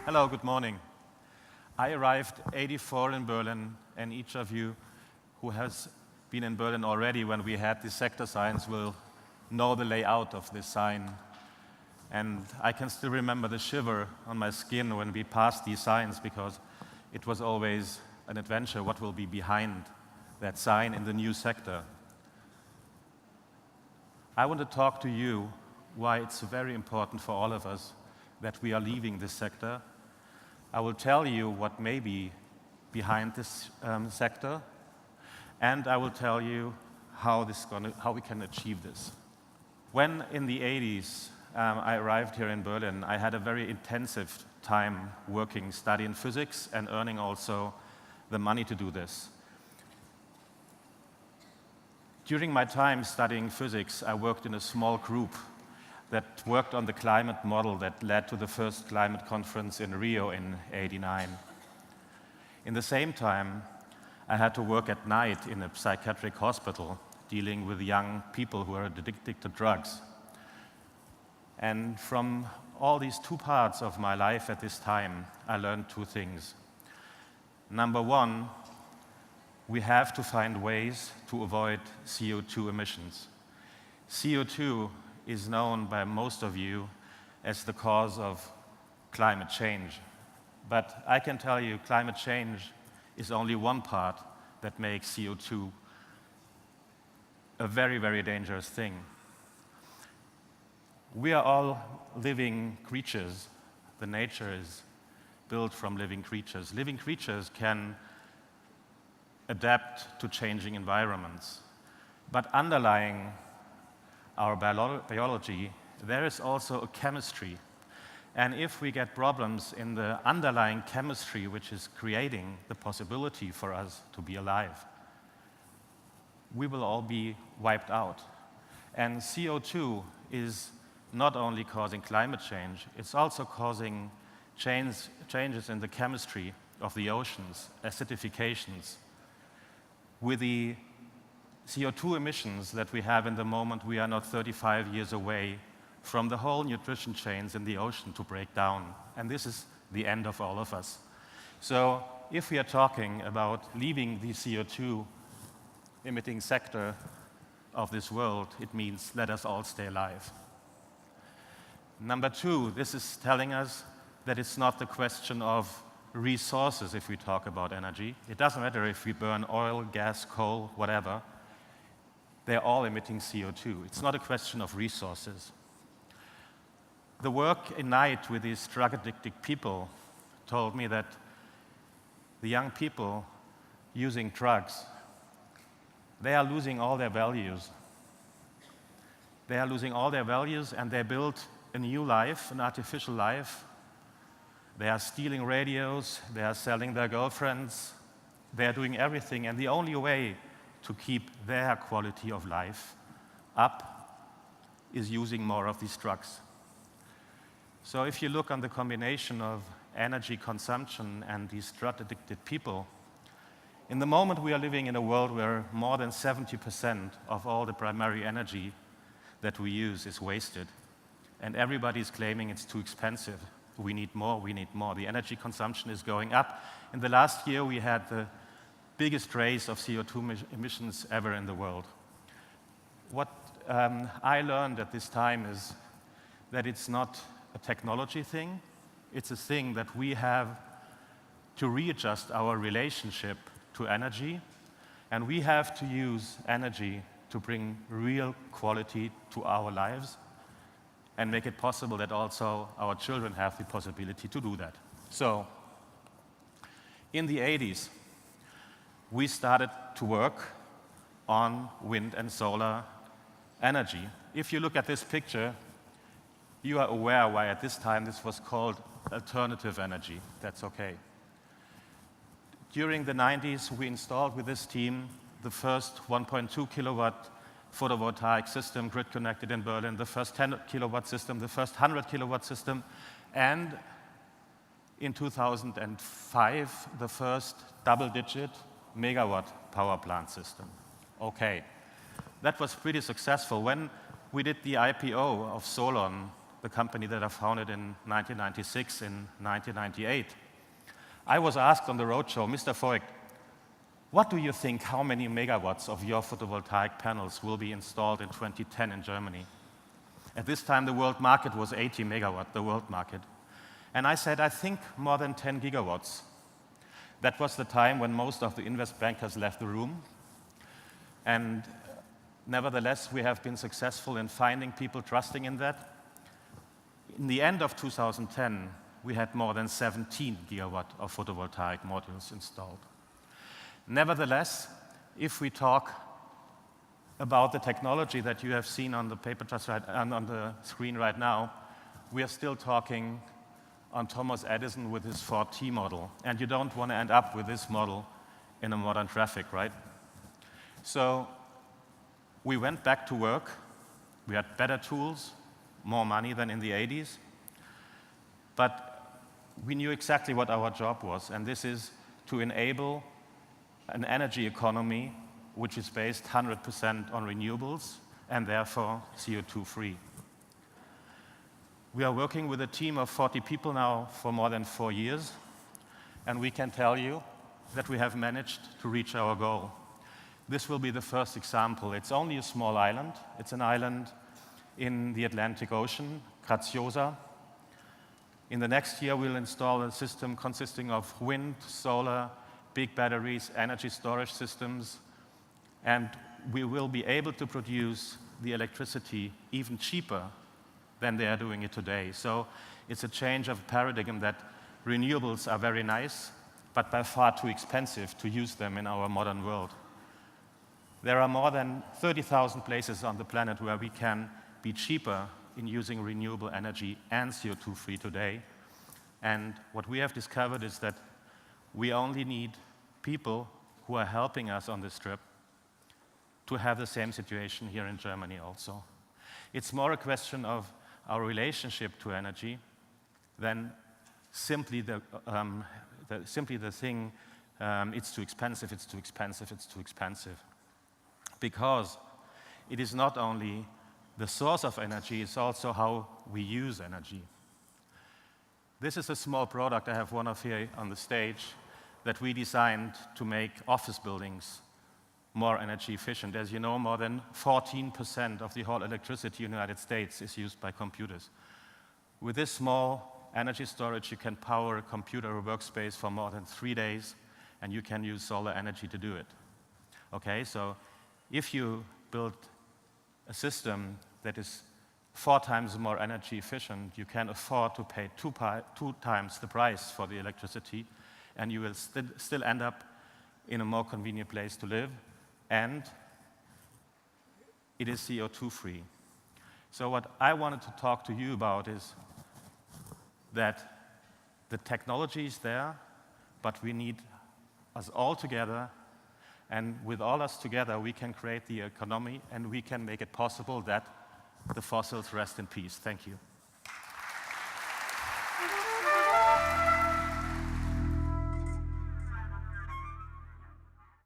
Hello, good morning. I arrived 84 in Berlin, and each of you who has been in Berlin already when we had the sector signs will know the layout of this sign. And I can still remember the shiver on my skin when we passed these signs, because it was always an adventure what will be behind that sign in the new sector. I want to talk to you why it's very important for all of us that we are leaving this sector. I will tell you what may be behind this sector, and I will tell you how we can achieve this. When in the 80s I arrived here in Berlin, I had a very intensive time working, studying physics and earning also the money to do this. During my time studying physics, I worked in a small group that worked on the climate model that led to the first climate conference in Rio in '89. In the same time, I had to work at night in a psychiatric hospital dealing with young people who are addicted to drugs. And from all these two parts of my life at this time, I learned two things. Number one, we have to find ways to avoid CO2 emissions. CO2 is known by most of you as the cause of climate change. But I can tell you climate change is only one part that makes CO2 a very, very dangerous thing. We are all living creatures. The nature is built from living creatures. Living creatures can adapt to changing environments. But underlying our biology, there is also a chemistry. And if we get problems in the underlying chemistry, which is creating the possibility for us to be alive, we will all be wiped out. And CO2 is not only causing climate change, it's also causing changes in the chemistry of the oceans, acidifications. With the CO2 emissions that we have in the moment, we are not 35 years away from the whole nutrition chains in the ocean to break down. And this is the end of all of us. So if we are talking about leaving the CO2 emitting sector of this world, it means let us all stay alive. Number two, this is telling us that it's not the question of resources if we talk about energy. It doesn't matter if we burn oil, gas, coal, whatever. They're all emitting CO2. It's not a question of resources. The work in night with these drug-addicted people told me that the young people using drugs, they are losing all their values. They are losing all their values, and they build a new life, an artificial life. They are stealing radios, they are selling their girlfriends, they are doing everything, and the only way to keep their quality of life up is using more of these drugs. So if you look on the combination of energy consumption and these drug-addicted people, in the moment we are living in a world where more than 70% of all the primary energy that we use is wasted, and everybody is claiming it's too expensive. We need more, we need more. The energy consumption is going up. In the last year, we had the biggest raise of CO2 emissions ever in the world. What I learned at this time is that it's not a technology thing. It's a thing that we have to readjust our relationship to energy, and we have to use energy to bring real quality to our lives and make it possible that also our children have the possibility to do that. So, in the 80s, we started to work on wind and solar energy. If you look at this picture, you are aware why at this time this was called alternative energy. That's okay. During the 90s, we installed with this team the first 1.2 kilowatt photovoltaic system, grid connected in Berlin, the first 10 kilowatt system, the first 100 kilowatt system, and in 2005, the first double-digit megawatt power plant system. Okay, that was pretty successful. When we did the IPO of Solon, the the company that I founded in 1996, in 1998, I was asked on the roadshow, Mr. Voigt, what do you think, how many megawatts of your photovoltaic panels will be installed in 2010 in Germany? At this time, the world market was 80 megawatt, the world market. And I said, I think more than 10 gigawatts. That was the time when most of the invest bankers left the room. And nevertheless, we have been successful in finding people trusting in that. In the end of 2010, we had more than 17 gigawatt of photovoltaic modules installed. Nevertheless, if we talk about the technology that you have seen on the paper just right, on the screen right now, we are still talking on Thomas Edison with his 4T model. And you don't want to end up with this model in a modern traffic, right? So we went back to work. We had better tools, more money than in the 80s. But we knew exactly what our job was, and this is to enable an energy economy which is based 100% on renewables and therefore CO2-free. We are working with a team of 40 people now for more than 4 years, and we can tell you that we have managed to reach our goal. This will be the first example. It's only a small island. It's an island in the Atlantic Ocean, Graziosa. In the next year, we'll install a system consisting of wind, solar, big batteries, energy storage systems, and we will be able to produce the electricity even cheaper than they are doing it today. So it's a change of paradigm that renewables are very nice, but by far too expensive to use them in our modern world. There are more than 30,000 places on the planet where we can be cheaper in using renewable energy and CO2-free today. And what we have discovered is that we only need people who are helping us on this trip to have the same situation here in Germany also. It's more a question of our relationship to energy than simply the thing, it's too expensive, it's too expensive, it's too expensive. Because it is not only the source of energy, it's also how we use energy. This is a small product, I have one of here on the stage, that we designed to make office buildings more energy efficient. As you know, more than 14% of the whole electricity in the United States is used by computers. With this small energy storage, you can power a computer or workspace for more than 3 days, and you can use solar energy to do it. Okay, so if you build a system that is 4 times more energy efficient, you can afford to pay 2 times the price for the electricity, and you will still end up in a more convenient place to live, and it is CO2-free. So what I wanted to talk to you about is that the technology is there, but we need us all together, and with all us together, we can create the economy, and we can make it possible that the fossils rest in peace. Thank you.